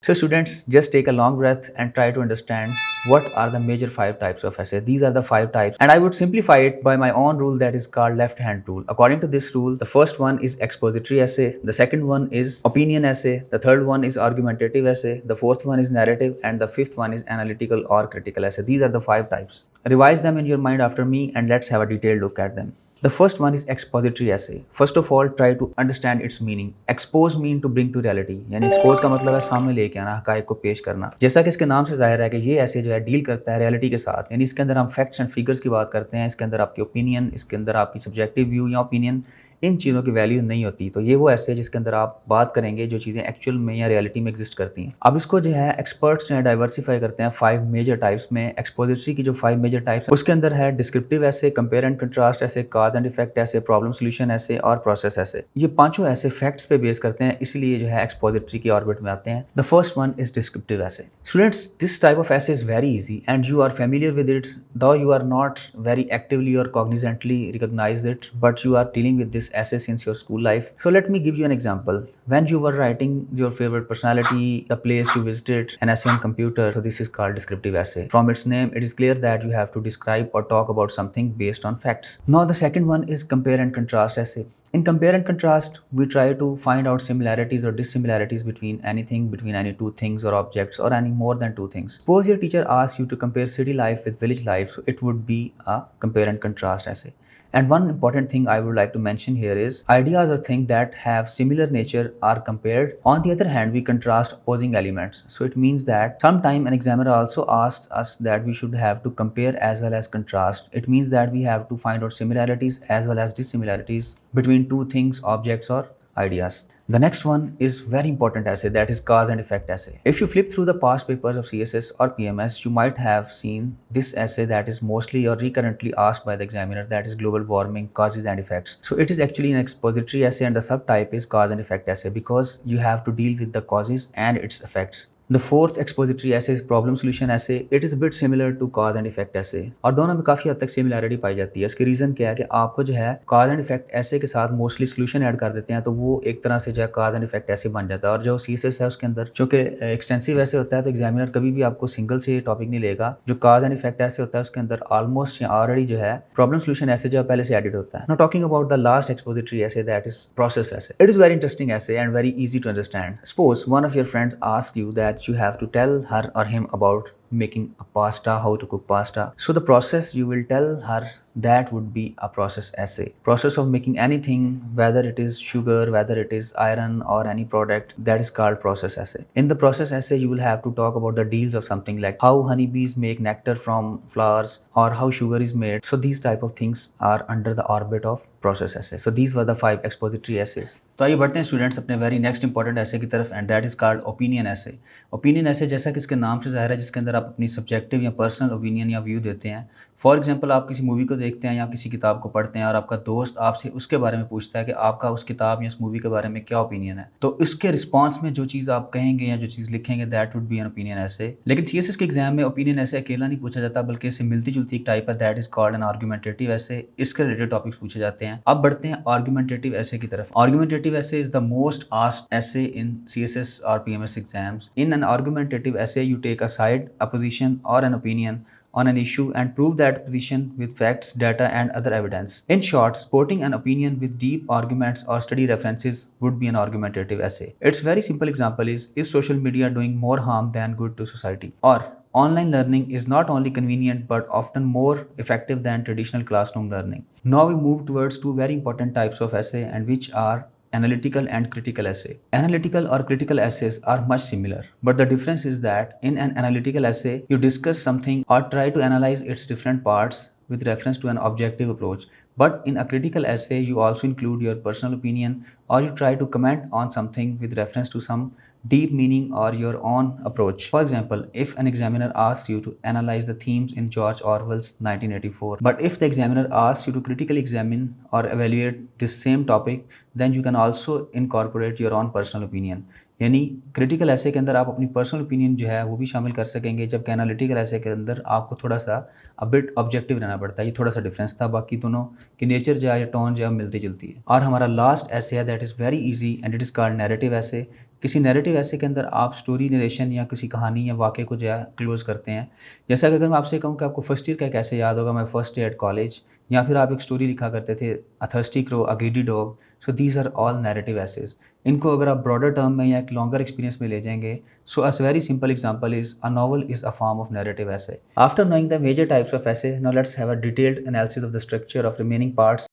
So students, just take a long breath and try to understand what are the major five types of essay. These are the five types, and I would simplify it by my own rule that is called left hand rule. According to this rule, the first one is expository essay, the second one is opinion essay, the third one is argumentative essay, the fourth one is narrative, and the fifth one is analytical or critical essay. These are the five types. Revise them in your mind after me and let's have a detailed look at them. The first one is expository essay. First of all, try to understand its meaning. Expose mean to bring to reality, यानी expose का मतलब है सामने लेके आना, हकायक को पेश करना। जैसा कि इसके नाम से जाहिर है कि ये ऐसे जो है डील करता है रियलिटी के साथ, यानी इसके अंदर हम फैक्ट्स एंड फिगर्स की बात करते हैं, इसके अंदर आपकी ओपिनियन, इसके अंदर आपकी सब्जेक्टिव व्यू या ओपिनियन, इन चीज़ों की वैल्यू नहीं होती। तो ये वो ऐसे है जिसके अंदर आप बात करेंगे जो चीज़ें एक्चुअल में या रियलिटी में एग्जिस्ट करती हैं। अब इसको जो है एक्सपर्ट्स जो है डाइवर्सिफाई करते हैं 5 मेजर टाइप्स में। एक्सपोजिटरी की जो 5 मेजर टाइप्स उसके अंदर है डिस्क्रिप्टिव ऐसे, कंपेयर एंड कंट्रास्ट ऐसे, कॉज एंड इफेक्ट ऐसे, प्रॉब्लम सोल्यूशन ऐसे और प्रोसेस ऐसे। ये पांचों ऐसे फैक्ट्स पे बेस करते हैं, इसलिए जो है एक्सपोजिटरी की ऑर्बिट में आते हैं। The first one is descriptive essay. Students, this type of essay is very easy and you are familiar with it, though you are not very actively or cognizantly recognize it, but you are dealing with this essay since your school life. So let me give you an example. When you were writing your favorite personality, the place you visited, an essay on computer, so this is called descriptive essay. From its name, it is clear that you have to describe or talk about something based on facts. Now the second one is compare and contrast essay. In compare and contrast, we try to find out similarities or dissimilarities between anything, between any two things or objects or any more than two things. Suppose your teacher asks you to compare city life with village life, so it would be a compare and contrast essay. And one important thing I would like to mention here is ideas or things that have similar nature are compared. On the other hand, we contrast opposing elements. So it means that sometime an examiner also asks us that we should have to compare as well as contrast. It means that we have to find out similarities as well as dissimilarities between two things, objects or ideas. The next one is very important essay, that is cause and effect essay. If you flip through the past papers of CSS or PMS, you might have seen this essay that is mostly or recurrently asked by the examiner, that is global warming, causes and effects. So it is actually an expository essay and the subtype is cause and effect essay because you have to deal with the causes and its effects. The fourth expository essay is problem solution essay. It is a bit similar to cause and effect essay और दोनों में काफ़ी हद तक similarity पाई जाती है। इसकी reason क्या है कि आपको जो है cause and effect essay के साथ मोस्टली solution ऐड कर देते हैं, तो वो एक तरह से जो है cause and effect essay बन जाता है। और जो CSS है उसके अंदर चूँकि एक्सटेंसिव ऐसे होता है तो एग्जामिनर कभी भी आपको सिंगल से टॉपिक नहीं लेगा। जो cause and effect essay होता है उसके अंदर ऑलमोस्ट या ऑलरेडी जो है प्रॉब्लम सोल्यूशन ऐसे जो है पहले से एडिट होता है। Now talking about the last expository essay, that is process essay. It is very interesting essay and very easy to understand. Suppose one of your friends asks you that you have to tell her or him about making a pasta, how to cook pasta. So the process you will tell her, that would be a process essay. Process of making anything, whether it is sugar, whether it is iron or any product, that is called process essay. In the process essay, you will have to talk about the deals of something like how honeybees make nectar from flowers or how sugar is made. So these type of things are under the orbit of process essay. So these were the 5 expository essays. तो आइए बढ़ते हैं students अपने very next important ऐसे की तरफ and that is called opinion ऐसे। Opinion ऐसे जैसा कि इसके नाम से जाहिर है, जिसके अंदर आप अपनी सब्जेक्टिव या पर्सनल ओपिनियन या व्यू देते हैं। फॉर एग्जांपल, आप किसी मूवी को देखते हैं या किसी किताब को पढ़ते हैं और आपका दोस्त आपसे उसके बारे में पूछता है कि आपका उस किताब या उस मूवी के बारे में क्या ओपिनियन है, तो इसके रिस्पॉन्स में जो चीज़ आप कहेंगे या जो चीज़ लिखेंगे, that would be an opinion ऐसे। लेकिन CSS के एग्जाम में ओपिनियन ऐसे अकेला नहीं पूछा जाता, बल्कि इससे मिलती जुलती एक टाइप है, that is called an argumentative ऐसे। इसके रिलेटेड टॉपिक्स पूछे जाते हैं। अब बढ़ते हैं आर्गुमेंटेटिव ऐसे की तरफ। आर्गुमेंटेटिव ऐसे is the most asked essay in CSS or PMS exams. In an argumentative essay, you take a side, a position or an opinion on an issue and prove that position with facts, data and other evidence. In short, supporting an opinion with deep arguments or study references would be an argumentative essay. Its very simple example is social media doing more harm than good to society? Or online learning is not only convenient but often more effective than traditional classroom learning. Now we move towards two very important types of essay, and which are analytical and critical essay. Analytical or critical essays are much similar, but the difference is that in an analytical essay, you discuss something or try to analyze its different parts with reference to an objective approach. But in a critical essay, you also include your personal opinion or you try to comment on something with reference to some deep meaning or your own approach. For example, if an examiner asks you to analyze the themes in George Orwell's 1984, but if the examiner asks you to critically examine or evaluate this same topic, then you can also incorporate your own personal opinion. यानी critical ऐसे के अंदर आप अपनी personal opinion जो है वो भी शामिल कर सकेंगे, जबकि एनालिटिकल ऐसे के अंदर आपको थोड़ा सा बिट ऑब्जेक्टिव रहना पड़ता है। ये थोड़ा सा डिफरेंस था, बाकी दोनों की नेचर जो है या टोन जो है मिलती जुलती है। और हमारा लास्ट ऐसे है that is very easy and it is called narrative ऐसे। किसी नैरेटिव ऐसे के अंदर आप स्टोरी नरेशन या किसी कहानी या वाक़े को जो है क्लोज़ करते हैं। जैसा कि अगर मैं आपसे कहूँ कि आपको फर्स्ट ईयर का कैसे याद होगा, my first day at college, या फिर आप एक स्टोरी लिखा करते थे, a thirsty crow, a greedy dog. So these are all narrative essays. इनको अगर आप ब्रॉडर टर्म में या एक लॉन्गर एक्सपीरियंस में ले जाएँगे, so a very simple example is a novel is a form of narrative essay. After knowing the major types of essay, now let's have a detailed analysis of the structure of remaining parts